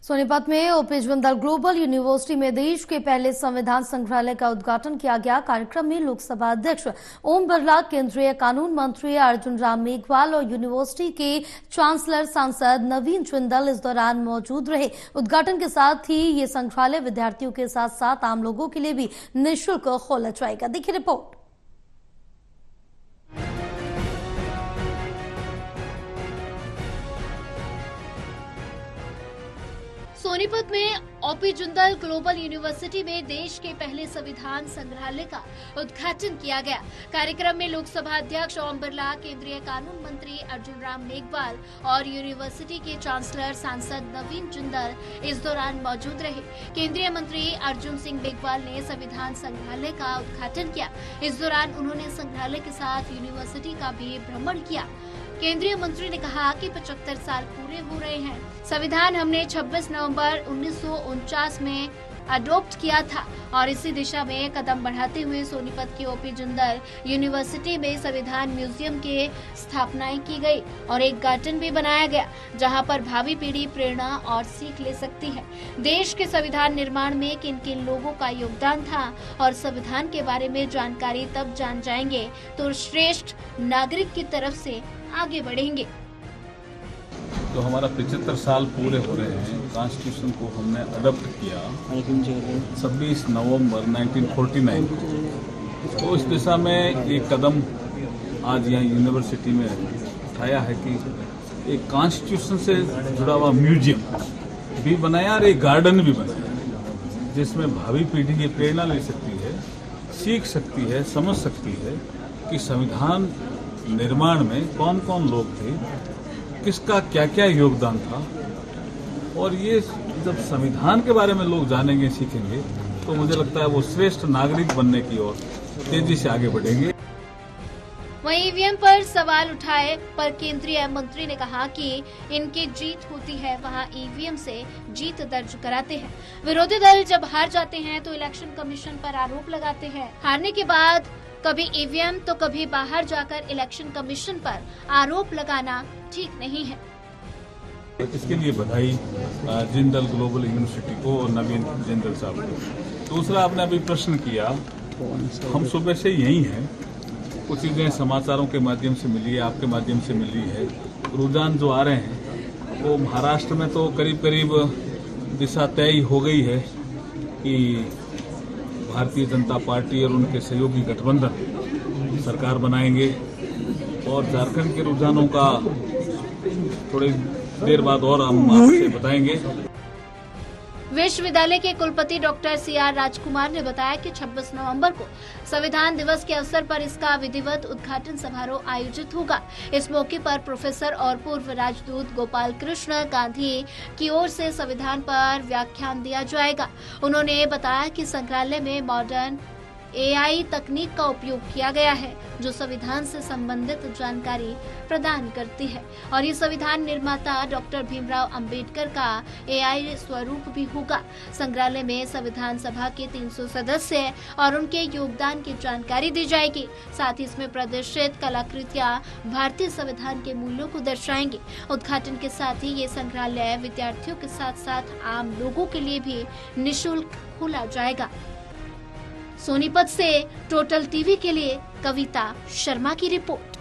सोनीपत में OP Jindal global university में देश के पहले संविधान संग्रहालय का उद्घाटन किया गया। कार्यक्रम में लोकसभा अध्यक्ष ओम बिरला, केंद्रीय कानून मंत्री अर्जुन राम मेघवाल और यूनिवर्सिटी के चांसलर सांसद नवीन जिंदल इस दौरान मौजूद रहे। उद्घाटन के साथ ही ये संग्रहालय विद्यार्थियों के साथ साथ आम लोगों के लिए भी निःशुल्क खोला जाएगा। देखिए रिपोर्ट। सोनीपत में ओपी जिंदाल ग्लोबल यूनिवर्सिटी में देश के पहले संविधान संग्रहालय का उद्घाटन किया गया। कार्यक्रम में लोकसभा अध्यक्ष ओम बिरला, केंद्रीय कानून मंत्री अर्जुन राम मेघवाल और यूनिवर्सिटी के चांसलर सांसद नवीन जिंदल इस दौरान मौजूद रहे। केंद्रीय मंत्री अर्जुन सिंह मेघवाल ने संविधान संग्रहालय का उद्घाटन किया। इस दौरान उन्होंने संग्रहालय के साथ यूनिवर्सिटी का भी भ्रमण किया। केंद्रीय मंत्री ने कहा कि 75 साल पूरे हो रहे हैं। संविधान हमने 26 नवंबर 1949 में अडॉप्ट किया था और इसी दिशा में कदम बढ़ाते हुए सोनीपत की ओपी जिंदाल यूनिवर्सिटी में संविधान म्यूजियम के स्थापनाएं की गई और एक गार्डन भी बनाया गया, जहां पर भावी पीढ़ी प्रेरणा और सीख ले सकती है। देश के संविधान निर्माण में किन किन लोगों का योगदान था और संविधान के बारे में जानकारी तब जान जाएंगे तो श्रेष्ठ नागरिक की तरफ से आगे बढ़ेंगे। तो हमारा 75 साल पूरे हो रहे हैं। कॉन्स्टिट्यूशन को हमने अडॉप्ट किया 26 नवंबर 1949 को। तो इस दिशा में एक कदम आज यहाँ यूनिवर्सिटी में उठाया है कि एक कॉन्स्टिट्यूशन से जुड़ा हुआ म्यूजियम भी बनाया और एक गार्डन भी बनाया, जिसमें भावी पीढ़ी की प्रेरणा ले सकती है, सीख सकती है, समझ सकती है कि संविधान निर्माण में कौन कौन लोग थे, किसका क्या क्या योगदान था। और ये जब संविधान के बारे में लोग जानेंगे, सीखेंगे, तो मुझे लगता है वो श्रेष्ठ नागरिक बनने की ओर तेजी से आगे बढ़ेंगे। वहीं ईवीएम पर सवाल उठाए पर केंद्रीय मंत्री ने कहा कि इनकी जीत होती है वहां ईवीएम से जीत दर्ज कराते हैं। विरोधी दल जब हार जाते हैं तो इलेक्शन कमीशन पर आरोप लगाते हैं। हारने के बाद कभी ईवीएम तो कभी बाहर जाकर इलेक्शन कमीशन पर आरोप लगाना ठीक नहीं है। इसके लिए बधाई जिंदाल ग्लोबल यूनिवर्सिटी को और नवीन जिंदल साहब को। दूसरा, आपने अभी प्रश्न किया, हम सुबह से यही हैं। कुछ चीज़ें समाचारों के माध्यम से मिली है, आपके माध्यम से मिली है। रुझान जो आ रहे हैं वो महाराष्ट्र में तो करीब करीब दिशा तय हो गई है कि भारतीय जनता पार्टी और उनके सहयोगी गठबंधन सरकार बनाएंगे। और झारखंड के रुझानों का थोड़ी देर बाद और हम आपसे बताएंगे। विश्वविद्यालय के कुलपति डॉक्टर सीआर राजकुमार ने बताया कि 26 नवंबर को संविधान दिवस के अवसर पर इसका विधिवत उद्घाटन समारोह आयोजित होगा। इस मौके पर प्रोफेसर और पूर्व राजदूत गोपाल कृष्ण गांधी की ओर से संविधान पर व्याख्यान दिया जाएगा। उन्होंने बताया कि संग्रहालय में मॉडर्न AI तकनीक का उपयोग किया गया है, जो संविधान से संबंधित जानकारी प्रदान करती है और ये संविधान निर्माता डॉक्टर भीमराव अंबेडकर का AI स्वरूप भी होगा। संग्रहालय में संविधान सभा के 300 सदस्य और उनके योगदान की जानकारी दी जाएगी। साथ ही इसमें प्रदर्शित कलाकृतियां भारतीय संविधान के मूल्यों को दर्शाएंगी। उद्घाटन के साथ ही ये संग्रहालय विद्यार्थियों के साथ साथ आम लोगों के लिए भी निःशुल्क खोला जाएगा। सोनीपत से टोटल टीवी के लिए कविता शर्मा की रिपोर्ट।